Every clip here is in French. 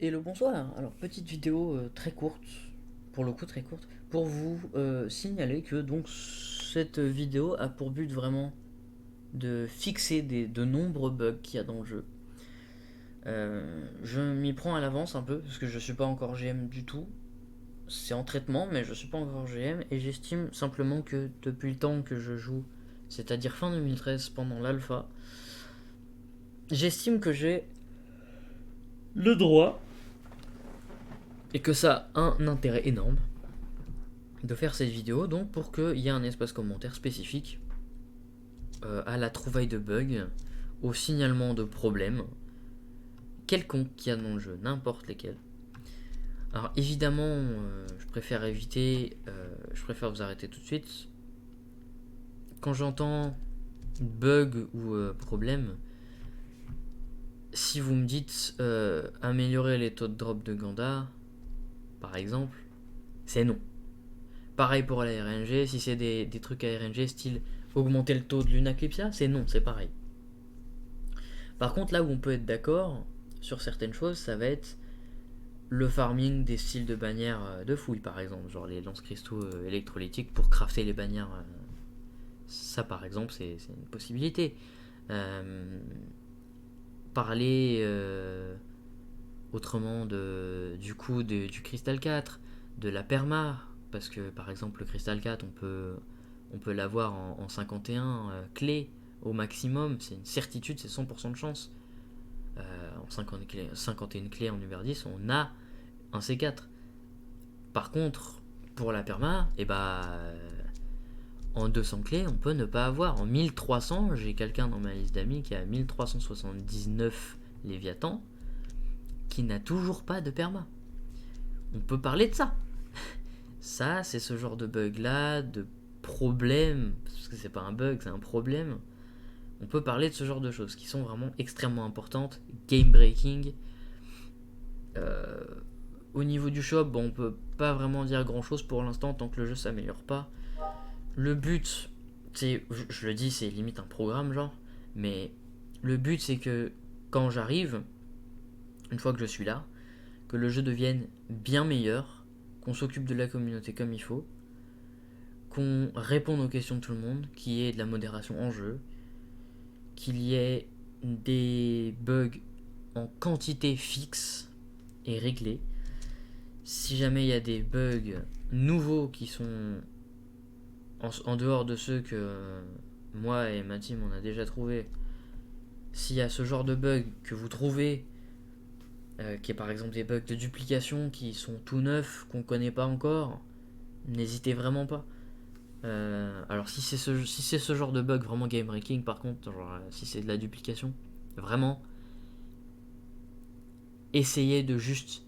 Et le bonsoir. Alors, petite vidéo très courte, pour le coup très courte, pour vous signaler que donc cette vidéo a pour but vraiment de fixer de nombreux bugs qu'il y a dans le jeu. Je m'y prends à l'avance un peu, parce que je suis pas encore GM du tout. C'est en traitement, mais je suis pas encore GM, et j'estime simplement que depuis le temps que je joue, c'est-à-dire fin 2013, pendant l'alpha, j'estime que j'ai le droit, et que ça a un intérêt énorme, de faire cette vidéo donc pour qu'il y ait un espace commentaire spécifique à la trouvaille de bugs, au signalement de problèmes quelconques qu'il y a dans le jeu, n'importe lesquels. Alors évidemment, je préfère éviter, je préfère vous arrêter tout de suite. Quand j'entends bug ou problème, si vous me dites améliorer les taux de drop de Ganda, par exemple, c'est non. Pareil pour la RNG, si c'est des trucs à RNG style augmenter le taux de Lunaclipsia, c'est non, c'est pareil. Par contre, là où on peut être d'accord sur certaines choses, ça va être le farming des styles de bannières de fouille, par exemple, genre les lance-cristaux électrolytiques pour crafter les bannières. Ça, par exemple, c'est une possibilité. Euh, Parler autrement du Crystal 4, de la perma, parce que par exemple le Crystal 4, on peut l'avoir en 51 clés au maximum, c'est une certitude, c'est 100% de chance. En 51 clés en Uber 10, on a un C4. Par contre, pour la perma, en 200 clés, on peut ne pas avoir. En 1300, j'ai quelqu'un dans ma liste d'amis qui a 1379 Léviathan qui n'a toujours pas de perma. On peut parler de ça. Ça, c'est ce genre de bug là, de problème, parce que c'est pas un bug, c'est un problème. On peut parler de ce genre de choses qui sont vraiment extrêmement importantes, game breaking. Euh, Au niveau du shop, bon, on peut pas vraiment dire grand chose pour l'instant tant que le jeu s'améliore pas. Le but, c'est, je le dis, c'est limite un programme genre, mais le but c'est que quand j'arrive, une fois que je suis là, que le jeu devienne bien meilleur, qu'on s'occupe de la communauté comme il faut, qu'on réponde aux questions de tout le monde, qu'il y ait de la modération en jeu, qu'il y ait des bugs en quantité fixe et réglée. Si jamais il y a des bugs nouveaux qui sont en dehors de ceux que moi et ma team on a déjà trouvé, s'il y a ce genre de bug que vous trouvez, qui est par exemple des bugs de duplication qui sont tout neufs, qu'on connaît pas encore, n'hésitez vraiment pas. Alors si c'est ce genre de bug vraiment game breaking, par contre, genre, si c'est de la duplication, vraiment, essayez de juste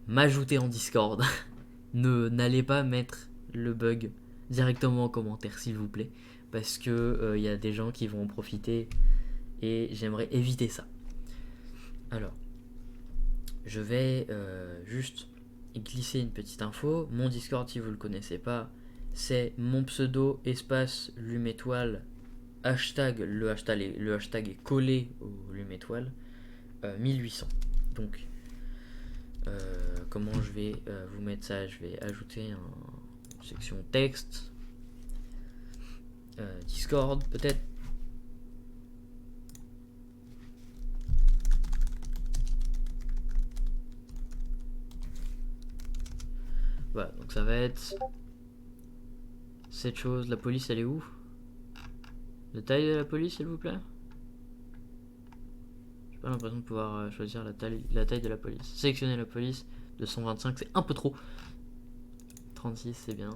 m'ajouter en Discord. N'allez pas mettre le bug directement en commentaire, s'il vous plaît, parce que y a des gens qui vont en profiter et j'aimerais éviter ça. Alors, je vais juste glisser une petite info. Mon Discord, si vous le connaissez pas, c'est mon pseudo espace lume étoile hashtag. Le hashtag est collé au lume étoile 1800. Donc, comment je vais vous mettre ça? Je vais ajouter une section texte, Discord peut-être. Voilà, donc ça va être cette chose. La police, elle est où? La taille de la police, s'il vous plaît? J'ai pas l'impression de pouvoir choisir la taille de la police. Sélectionner la police de 125, c'est un peu trop. 36, c'est bien.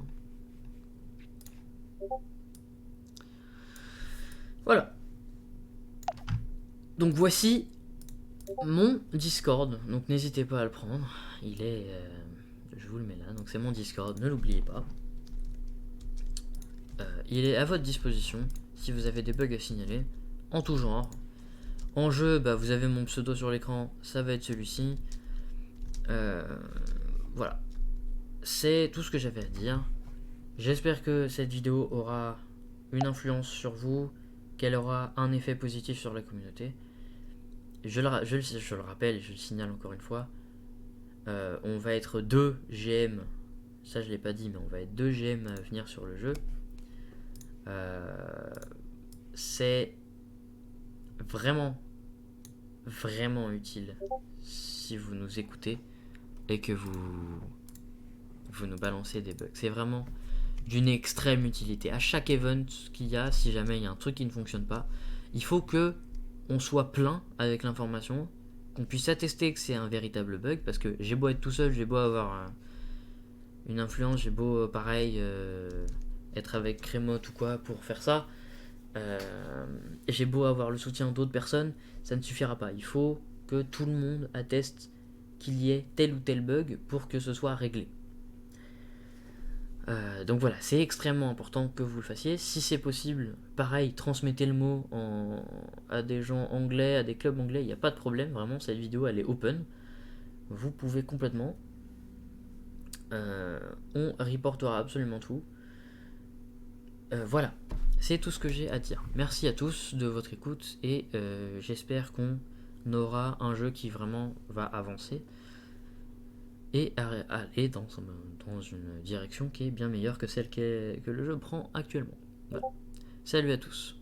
Voilà. Donc voici mon Discord. Donc n'hésitez pas à le prendre. Il est. Je vous le mets là. Donc c'est mon Discord, ne l'oubliez pas. Il est à votre disposition si vous avez des bugs à signaler, en tout genre. En jeu, bah, vous avez mon pseudo sur l'écran, ça va être celui-ci. Euh, voilà. C'est tout ce que j'avais à dire. J'espère que cette vidéo aura une influence sur vous, qu'elle aura un effet positif sur la communauté. Je le rappelle et je le signale encore une fois, On va être 2 GM, ça je l'ai pas dit, mais on va être 2 GM à venir sur le jeu. C'est vraiment utile si vous nous écoutez et que vous nous balancez des bugs. C'est vraiment d'une extrême utilité. À chaque event qu'il y a, si jamais il y a un truc qui ne fonctionne pas, il faut que on soit plein avec l'information, qu'on puisse attester que c'est un véritable bug, parce que j'ai beau être tout seul, j'ai beau avoir une influence, j'ai beau pareil être avec Crémote ou quoi pour faire ça, j'ai beau avoir le soutien d'autres personnes, ça ne suffira pas. Il faut que tout le monde atteste qu'il y ait tel ou tel bug pour que ce soit réglé. Donc voilà, c'est extrêmement important que vous le fassiez. Si c'est possible, pareil, transmettez le mot à des gens anglais, à des clubs anglais, il n'y a pas de problème, vraiment, cette vidéo elle est open. Vous pouvez complètement. On reportera absolument tout. Voilà, c'est tout ce que j'ai à dire. Merci à tous de votre écoute et j'espère qu'on aura un jeu qui vraiment va avancer et aller dans une direction qui est bien meilleure que celle que le jeu prend actuellement. Voilà. Salut à tous.